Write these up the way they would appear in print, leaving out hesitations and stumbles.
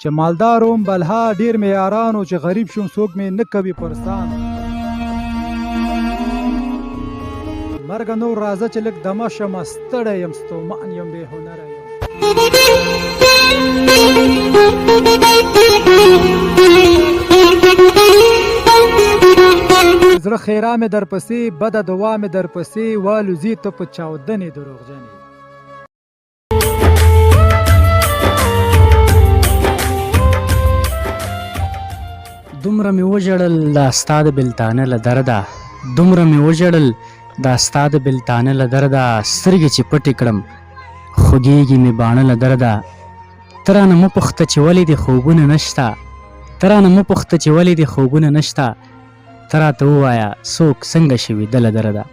چې مالدار وم بلها ډېر مې یاران و چې غریب شوم څوک مې نه کوي پرستان مرګه نور راځه چې لږ دمه شمه ستړی یم ستومان یم بې هنره یم زړه خیرا مې درپسې بده دعا مې درپسې والوزي ته په چاودنې دروغجنې دومره مې وژړل دا ستا د بېلتانه له درده دومره مې وژړل دا ستا د بېلتانه له درده سترګې چې پټې کړم خوږېږي مې باڼه له درده ته رانه مه پوښته چې ولې دې خوبونه نشته ته رانه مه پوښته چې ولې دې خوبونه نشته ته راته ووایه څوک څنګه شوي ده له درده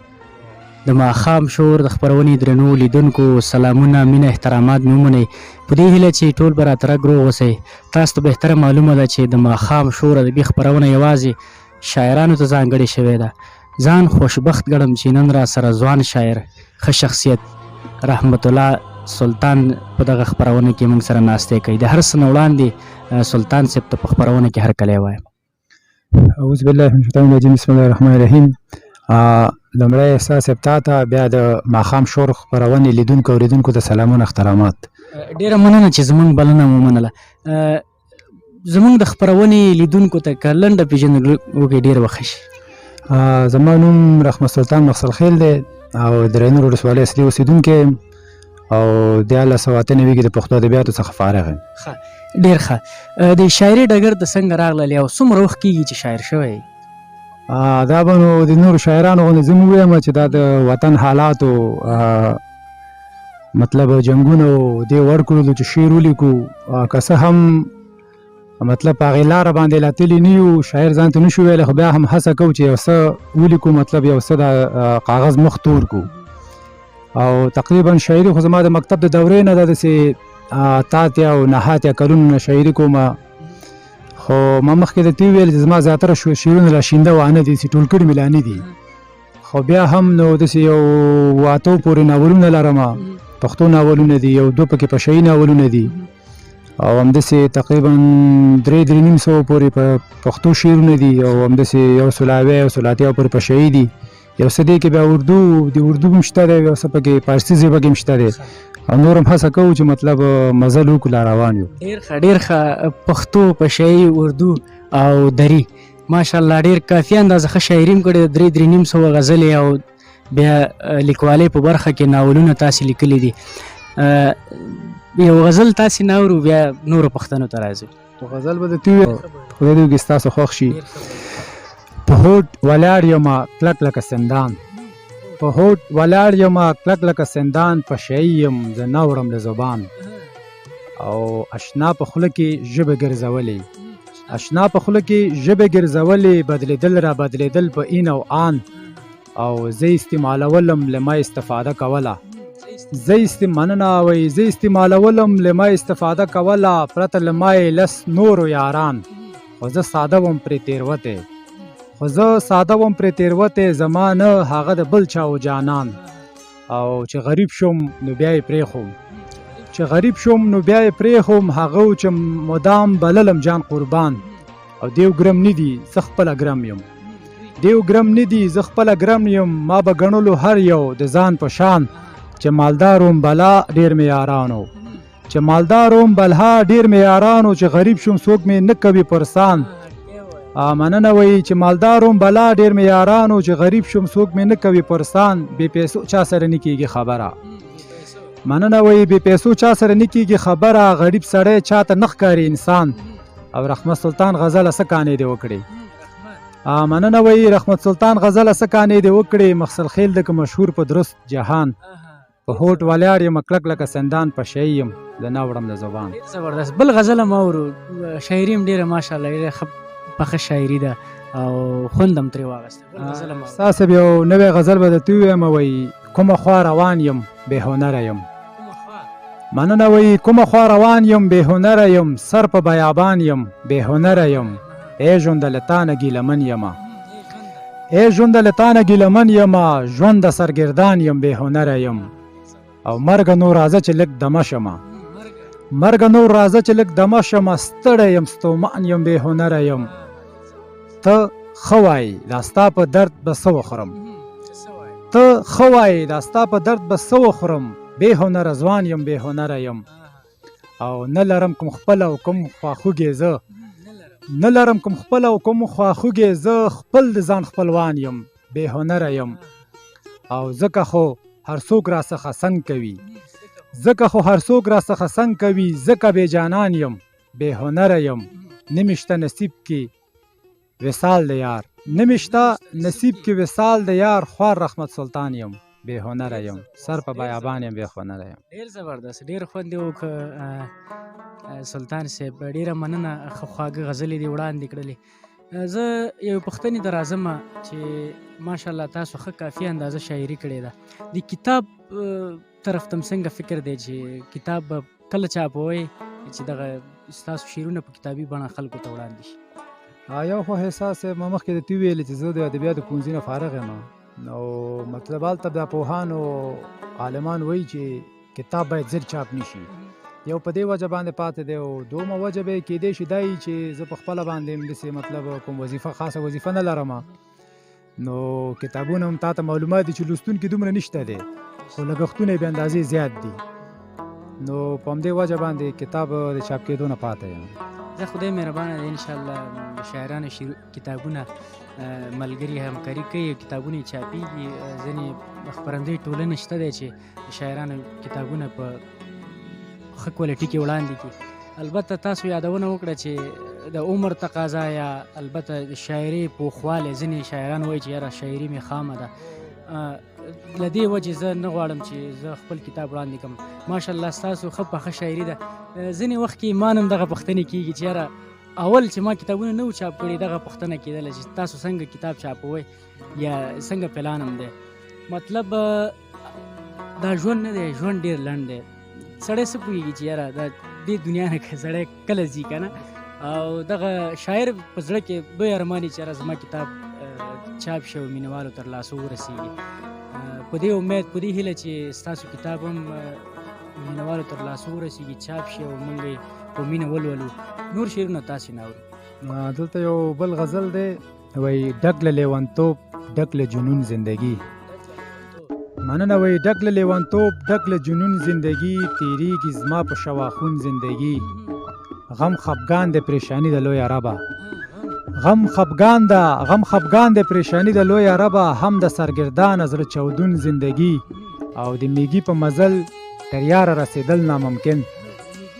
د ماښام شور د خپرونې درنو لیدونکو سلامونه مینه احترامات مې ومنئ په دې هیله چې ټول به راته رګ روغ اوسئ تاسو ته بهتره معلومه ده چې د ماښام شور ادبي خپرونه یوازې شاعرانو ته ځانګړې شوې ده ځان خوشبخت ګڼم چې نن را سره ځوان شاعر ښه شخصیت رحمت الله سلطان په دغه خپرونه کې موږ سره ناستې کوي د هر څه نه وړاندې سلطان صاحب ته په خپرونه کې هرکلی وایم اعوذ بالله من الشیطان الرجیم بسم الله الرحمن الرحیم لومړی احساس صاحب تا ته بیا د ماښام شور خپرونې لیدونکو اورېدونکو ته سلامونه احترامات ډېره مننه چې زموږ بلنه مو ومنله زموږ د خپرونې لیدونکو ته که لنډه پېژندګلوي وکړئ ډېر به ښه شي زما نوم رحمت سلطان مقصد خیل دی او د رینور ولسوالۍ اصلي اوسېدونکی او 1998 کې د پښتو ادبیاتو څخه فارغ یم ډېر ښه د شاعري ډګر ته څنګه راغللې او څومره وخت کېږي چې شاعر شوی دا به نو د نورو شاعرانو غوندې زه مو ووایم چې دا د وطن حالاتو مطلب جنګونه و دې ورکړلو چې شعر ولیکو که څه هم مطلب په هغې لاره باندې لا تللي نه یو شاعر ځان ته نه شو ویلی خو بیا هم هڅه کوو چې یو څه ولیکو مطلب یو څه د کاغذ مخ تور کړو او تقریبا شاعري خو زما د مکتب د دورې نه ده داسې 83 او 89 کلونو نه شاعري کومه خو ما مخکې درته وویل چې زما زیاتره شعرونه لا شینده وانه دي چې ټول کړي مې لا نه دي خو بیا هم نو داسې یو 8 پورې ناولونه لرم پښتو ناولونه دي یو 2 پکې پشهیي ناولونه دي او همداسې تقریبا 3-3.5 پورې په پښتو شعرونه دي او همداسې یو سلاوی او سلاتیا پورې پشهیي دي یو څه دی کې بیا اردو د اردو هم شته دی یو څه پکې فارسي ژبه کې هم شته دی او نور هم هڅه کوو چې مطلب مزل وکړو لا روان یو ډېر ښه پښتو پشهیي اردو او دري ماشاءالله ډېر کافي اندازه ښه شاعري هم کړې 3-3.5 غزلې او بیا لیکوالۍ په برخه کې ناولونه تاسې لیکلي دي یو غزل تاسې نه اورو بیا نورو پښتنو ته راځو غزل به درته ووایم خدای دې وکړي ستاسو خوښ شي په هوډ ولاړ یمه کلک لکه سندان په هوډ ولاړ یمه کلک لکه سندان پشهیي یم زه نه وړم له زبان او اشنا په خوله کې ژبه ګرځولې اشنا په خوله کې ژبه ګرځولې بدلېدل را بدلېدل په این او آن او زه استعمالولم له ما استفاده کوله زه استعمالولم له ما استفاده کوله پرته له ما یې لس نورو یاران خو زه ساده وم پرې تېروتې زما نه هغه د بل چا و جانان او چې غریب شوم نو بیا یې پرېښوم هغه و چې مدام بللم جان قربان او دیو ګرم نه دي زه خپله ګرم یم ما به ګڼلو هر یو د ځان په شان چې مالدار وم بلا ډېر مې یارانو چې غریب شوم څوک مې نه کوي پرسان مننه وایي چې مالدار وم بلا ډېر مې یارانو چې غریب شوم څوک مې نه کوي پرسان بې پیسو چا سره نه کېږي خبره غریب سړی چاته نه ښکاري انسان او رحمت سلطان غزله څه کانې دې وکړې مننه وایي رحمت سلطان غزله څه کانې دې وکړې مقصد خیل د که مشهور په درست جهان په هوټ ولاړ یم کلک لکه سندان پشهیي یم زه نه وړم د زبان زبردست بل غزله ما اورو شاعري هم ډېره ماشاءالله ډېره ښه پخه شاعري ده او خوند هم ترې واخیسته ستا صاحب یو نوی غزل به درته ووایم وایي کومه خوا روان یم بې هنره یم مننه وایي کومه خوا روان یم بې هنره یم سر په بیابان یم بې هنره یم ای ژونده له تا نه ګیلمن یمه ژوند د سرګردان یم بې هنره یم او مرګه نو راځه چې لږ دمه شمه مرګ نور راځه چې لږ دمه شم ستړی یم ستومان یم بې هنره یم ته ښه وایې دا ستا په درد به څه وخورم ته ښه وایې دا ستا په درد به څه وخورم بې هنره ځوان یم بې هنره یم او نه لرم کوم خپل او کوم خواخوږی زه نه لرم کوم خپل او کوم خواخوږی زه خپل د ځان خپلوان یم بې هنره یم او ځکه خو هر څوک راڅخه څنګ کوي ځکه خو هر څوک راڅخه څنګ کوي ځکه بې جانان یم بې هنره یم نه مې شته نصیب کې وصال د یار نه مې شته نصیب کې وصال د یار خوار رحمت سلطان یم بې هنره یم سر په بیابان یم بې هنره یم. ډېر زبردست ډېر خوند یې وکړ سلطان صاحب ډېره مننه ښه خواږه غزلې دې وړاندې کړلې. زه یو پوښتنې ته راځم چې ماشاءالله تاسو ښه کافي اندازه شاعري کړې ده د کتاب طرف ته څنګه فکر دی چې کتاب به کله چاپوئ چې دغه ستاسو شعرونه په کتابي بڼه خلکو ته وړاندې شي؟ یو خو احساس ما مخکې درته وویلې چې زه د ادبیاتو پوهنځي نه فارغ یم نو مطلب هلته د پوهانو عالمان وایي چې کتاب باید زر چاپ نشي یو په دې وجه باندې پاتې دی او دومه وجه به یې کیدای شي دا وي چې زه په خپله باندې همداسې مطلب کوم وظیفه خاصه وظیفه نه لرم نو کتابونه هم تا ته معلومات دي چې لوستونکي دومره نشته دی خو لګښتونه یې بې اندازې زیات دي نو په همدې وجه باندې کتاب د چاپ کېدو نه پاتې یم. زه خدای مهربانه دی انشاءالله شاعرانو کتابونه ملګري همکاري کوي کتابونه یې چاپېږي ځینې خپرندوی ټولنه شته دی چې شاعرانو کتابونه په ښه کوالټي کې وړاندې کړي. البته تاسو یادونه وکړه چې د عمر تقاضا یا البته د شاعري پوخوالی ځینې شاعران وایي چې یاره شاعري مې خامه ده له دې وجې زه نه غواړم چې زه خپل کتاب وړاندې کړم. ماشاءالله ستاسو ښه پخه شاعري ده. ځینې وخت کې ما هم دغه پوښتنې کېږي چې یاره اول چې ما کتابونه نه و چاپ کړي دغه پوښتنه کېدله چې تاسو څنګه کتاب چاپوئ یا څنګه پلان هم دی. مطلب دا ژوند نه دی ژوند ډېر لنډ دی سړی څه پوهېږي چې یاره دا دې دنیا نه سړی کله ځي که نه او دغه شاعر په زړه کې دوی ارمان چې یاره زما کتاب چاپ شي او مینهوالو تر لاسو ورسېږي. په دې امید په دې هیله چې ستاسو کتاب هم مینهوالو تر لاسو ورسېږي چاپ شي او موږ یې په مینه ولولو. نور شعرونه تاسې نه اورو؟ دلته یو بل غزل دی وایي ډک له لیونتوب ډک له جنون زندگی مننه وایي ډک له لیونتوب ډک له جنون زندگی تیریږي زما په شواخون زندگی غم خفګان د پریشانی د لوی عربه غم خفګان د پریشانی د لوی عربه هم د سرګردان زړه چودون زندگی او د میږي په مزل تر یاره رسیدل ناممکن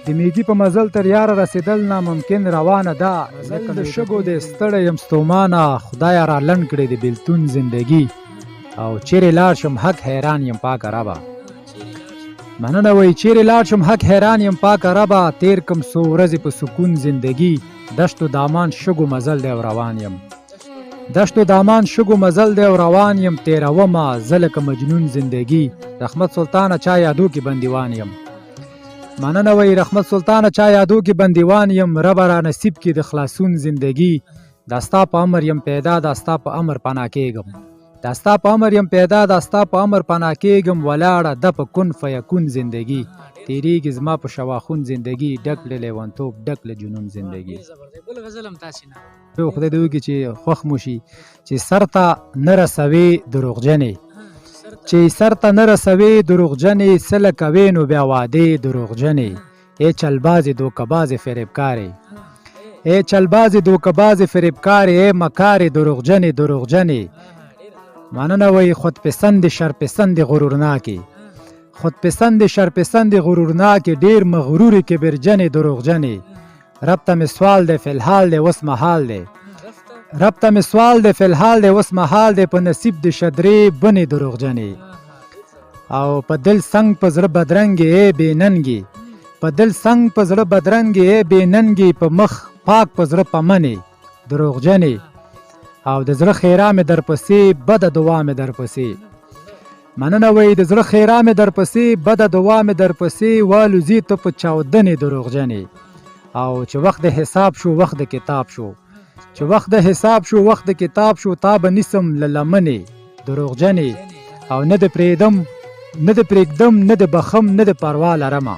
د میږي په مزل تر یاره رسیدل ناممکن روانه ده زل د شګو د ستړی یم ستومانه خدایه را لنډ کړې د بیلتون زندگی او چیرې لاړ شم حق حیران یم پاکه ربه مننه وایي چیرې لاړ شم حق حیران یم پاکه ربه تیر کم څو ورځې په سکون زندگی دشتو دامان شګو مزل دی او روان یم دشتو دامان شګو مزل دی او روان یم تیرومه زه لکه مجنون زندگی رحمت سلطانه چا یادو کې بندیوان یم مننه وایي رحمت سلطانه چا یادو کې بندیوان یم ربه را نصیب کې د خلاصون زندگی دا ستا په امر یم پیدا دا ستا په امر پناه کېږم دا ستا په امر یم پیدا دا ستا په امر پناه کېږم ولاړه ده په کن فیکون زندگی تیریږي زما په شواخون زندگی ډک له لیونتوب ډک له جنون زندگی. بل غزل هم تاسې نه اورو؟ خدای دې وکړي چې خوښ مو شي چې سر ته نه رسوي دروغجنې چې سر ته نه رسوي دروغجنې څه لکوې نو بیا وعدې دروغجنې ای چلبازې دوکهبازې فریبکارې ای چلبازې دوکهبازې فریبکارې ای مکارې دروغجنې مننه وایي خودپسند شرپسند غرورناکې خودپسند شرپسند غرورناکې ډېر مغرورې کبرجنې دروغجنې رب ته مې سوال دی فی الحال دی اوس محال دی رب ته مې سوال دی فی الحال دی اوس محال دی په نصیب د شدرې بنې دروغجنې او په دل سنگ په زړه بدرنګې ای بې ننګې په دل سنگ په زړه بدرنګې ای بې ننګې په مخ پاک په زړه پمنې دروغجنې او د زړه خیرا مې درپسې بده دعا مې درپسې مننه وایي د زړه خیرا مې درپسې بده دعا مې درپسې والوزي ته په چاودنې دروغجنې او چې وخت د حساب شو وخت د کتاب شو چې وخت د حساب شو وخت د کتاب شو تا به نیسم له لمنې دروغجنې او نه د پرېږدم نه د بخم نه د پروا لرمه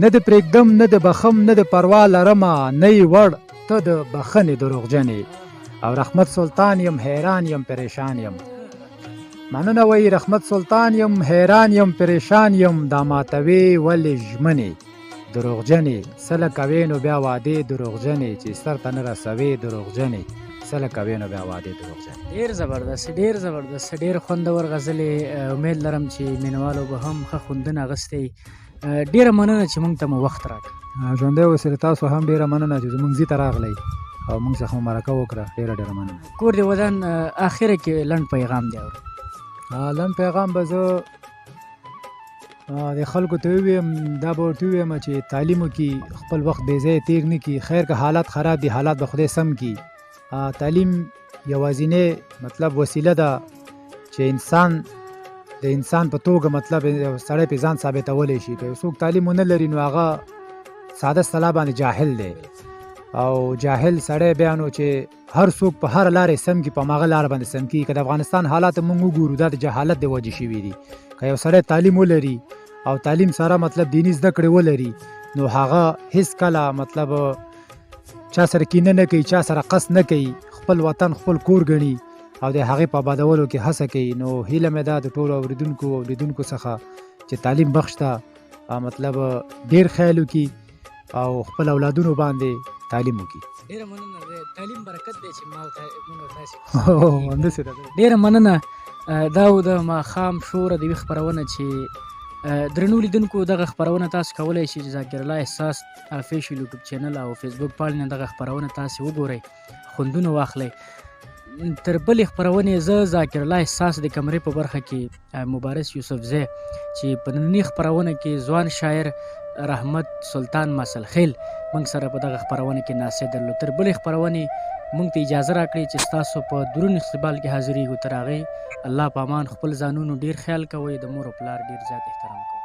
نه د پرېږدم نه د بخم نه د پروا لرمه نه یې وړ ته د بخښنې دروغجنې او رحمت سلطان یم حیران یم پریشان یم. مننه وایي رحمت سلطان یم حیران یم پریشان یم دا ماتوي ولې ژمنې دروغجنې سله کوې نو بیا وعدې دروغجنې چې سر ته نه رسوې دروغجنې سله کوې نو بیا وعدې دروغجنې. ډیر زبردست ډیر زبردست ډیر خوندور غزلې. امید لرم چې مینوالو به هم ښه خوندونه اخیستی. ډیره مننه چې موږ ته مو وخت راکړ. ژوندی اوسئ. تاسو هم ډیره مننه چې زموږ ځي ته راغلی او موږ څخه مرکه وکړه. ډیره مننه. کور دې ودان اخره کې لنډ پیغام دی اورو. لنډ پیغام به زه د خلکو ته ووایم دا به ورته ووایم چې تعلیم وکړي خپل وخت بې ځایه تېر نه کړي. خیر که حالات خراب دي حالات به خدای سم کړي. تعلیم یوازینی مطلب وسیله ده چې انسان د انسان په توګه مطلب سړی پې ځان ثابتولی شي. که یو څوک تعلیم ونه لري نو هغه ساده اصطلاح باندې جاهل دی او جاهل سړی بیا نو چې هر څوک په هر لارې سم کړي په هماغه لاره باندې سم کړي. که د افغانستان حالات موږ وګورو دا د جهالت د وجې شوي دي. که یو سړی تعلیم ولري او تعلیم سره مطلب دیني زده کړې ولري نو هغه هیڅ کله مطلب چا سره کینه نه کوي چا سره قصد نه کوي. خپل وطن خپل کور ګڼي او د هغې په آبادولو کې هڅه کوي. نو هیله مې ده د ټولو اورېدونکو او لیدونکو څخه چې تعلیم بخش ته مطلب ډېر خیال وکړي او خپل اولادونو باندې تعلیم وکړي. ډیره مننه. تعلیم برکت دی چې ما همداسې ده. ډیره مننه. دا و د ماښام شوره د یوې خپرونه چې درنو لیدونکو دغه خپرونه تاسو کولی شئ چې ذاکر الله احساس افیشیل یوټیوب چینل او فیسبوک پاڼې نه دغه خپرونه تاسې وګورئ خوندونه واخلئ. تر بلې خپرونې زه ذاکر الله احساس د کمرې په برخه کې مبارز یوسفزی چې په نننۍ خپرونه کې ځوان شاعر رحمت سلطان ماسلخیل موږ سره په دغه خپرونه کې ناست درلود. تر بلې خپرونې موږ ته اجازه راکړئ چې ستاسو په درون استقبال کې حاضرېږو. تر هغې الله په امان خپل ځانونو ډېر خیال کوئ. د مور او پلار ډېر زیات احترام کوئ.